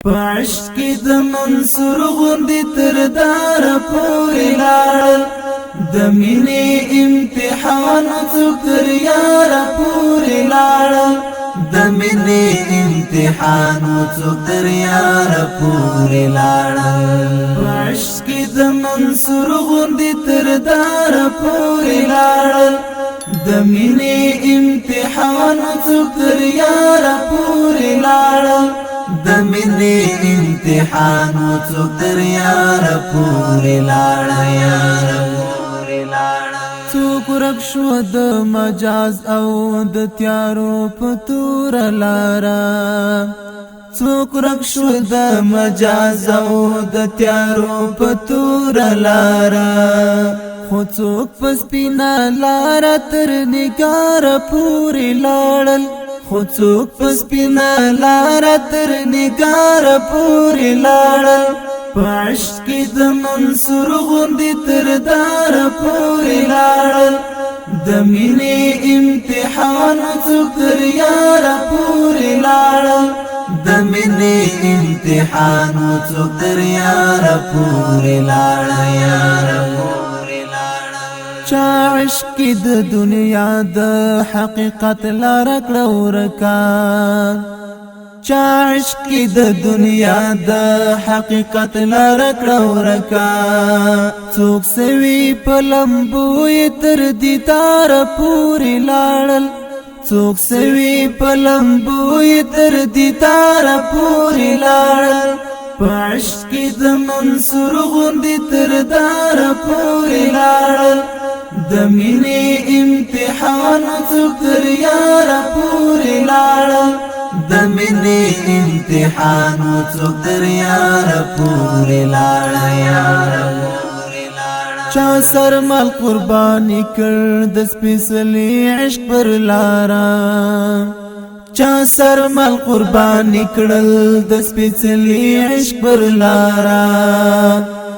پعشق کی د منصور غوندی تر دار پوری لاړل د مینې امتحان څوک تر یار پوری لاړل د مینې امتحان څوک تر یار پوری لاړل پعشق کی د منصور غوندی تر دار پوری لاړل د مینې امتحان څوک تر یار پوری لاړل د مینې امتحان څوک تر یار پوری لاړل یار پوری لاړل څوک ورک شو د مجاز او د تیارو په تور لاره څوک ورک شو د مجاز او د تیارو په تور لاره خو څوک په سپینه لاره تر نگار پوری لاړل خو څوک په سپینه لاره تر نگار پوری لاړل پعشق کی د منصور غوندی تر دار پوری لاړل د مینې امتحان څوک تر یار پوری لاړل د مینې امتحان څوک تر یار پوری لاړل یار پوری لاړل چا عشق کی د دنیا د حقیقت لار کړه ورکا چا عشق کی د دنیا د حقیقت لار کړه ورکا څوک سوي په لمبو تر دیدار پوری لاړل څوک سوي په لمبو تر دیدار پوری لاړل پعشق کی د منصور غوندی تر دار پوری لاړل د مینې امتحان څوک تر یار پوری لاړل د مینې امتحان څوک تر یار پوری لاړل یار پوری لاړل چا سر مال قربانی کړ د سپېڅلي عشق پر لاره چا سر مال قربانی کړل د سپېڅلي عشق پر لاره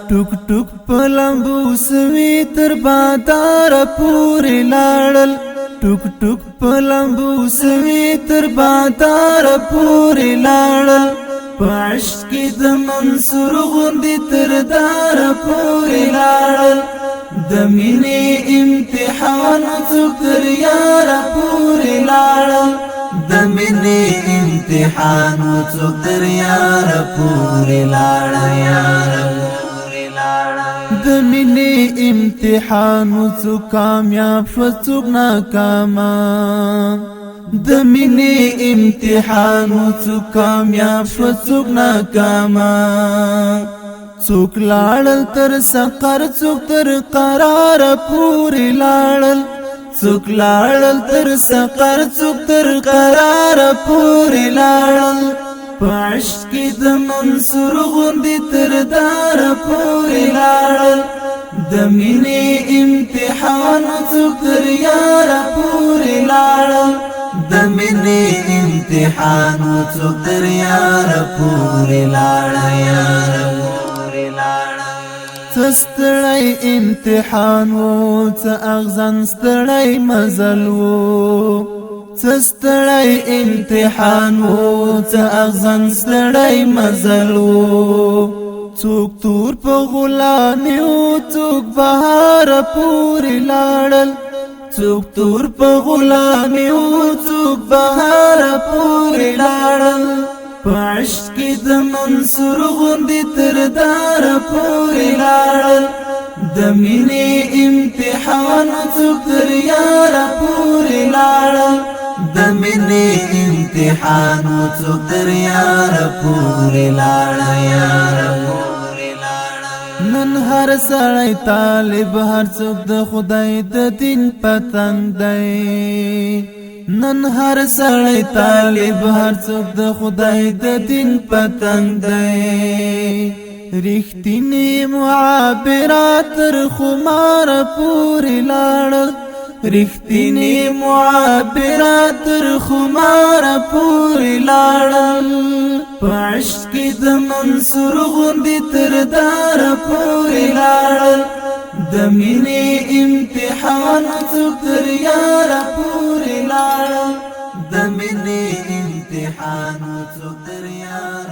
ټوک ټوک په لمبو سوي تر بادار پوری لاړل ټوک ټوک په لمبو سوي تر بادار پوری لاړل پعشق کی د منصور غوندی تر دار پوری لاړل د مینې امتحان څوک تر یار پوری لاړل د مینې امتحان څوک تر یار پوری لاړل یار پوری لاړل د مینې امتحان څوک کامیاب شو څوک ناکاما د مینې امتحان څوک کامیاب شو څوک ناکاما څوک لاړل تر سقر څوک تر قرار پوری لاړل څوک لاړل تر سقر څوک تر قرار پوری لاړل پعشق کی د منصور غوندی تر دار پوری لاړل د مینې امتحان څوک تر یار پوری لاړل د مینې امتحان څوک تر یار پوری لاړل یار پوری لاړل څه ستړی امتحان و څه اغزن ستړی مزل و څه ستړی امتحان و څه اغزن ستړی مزل و څوک تور په غلامي و څوک بهار پوری لاړل څوک تور په غلامي و څوک بهار پوری لاړل پعشق کی د منصور غوندی تر دار پوری لاړل د مینې امتحان څوک تر یار پوری لاړل د مینې امتحان څوک تر یار پوری لاړل یار پوری لاړل نن هر سړی طالب هر څوک د خدای د دین پتنګ دی نن هر سړی طالب هر څوک د خدای د دین پتنګ دی رښتینی معابرات تر خمار پوری لاړل رښتینی معابرات تر خمار پوری لاړل پعشق کی د منصور غوندی تر دار پوری لاړل د مینې امتحان څوک تر یار پوری لاړل د مینې امتحان څوک تر یار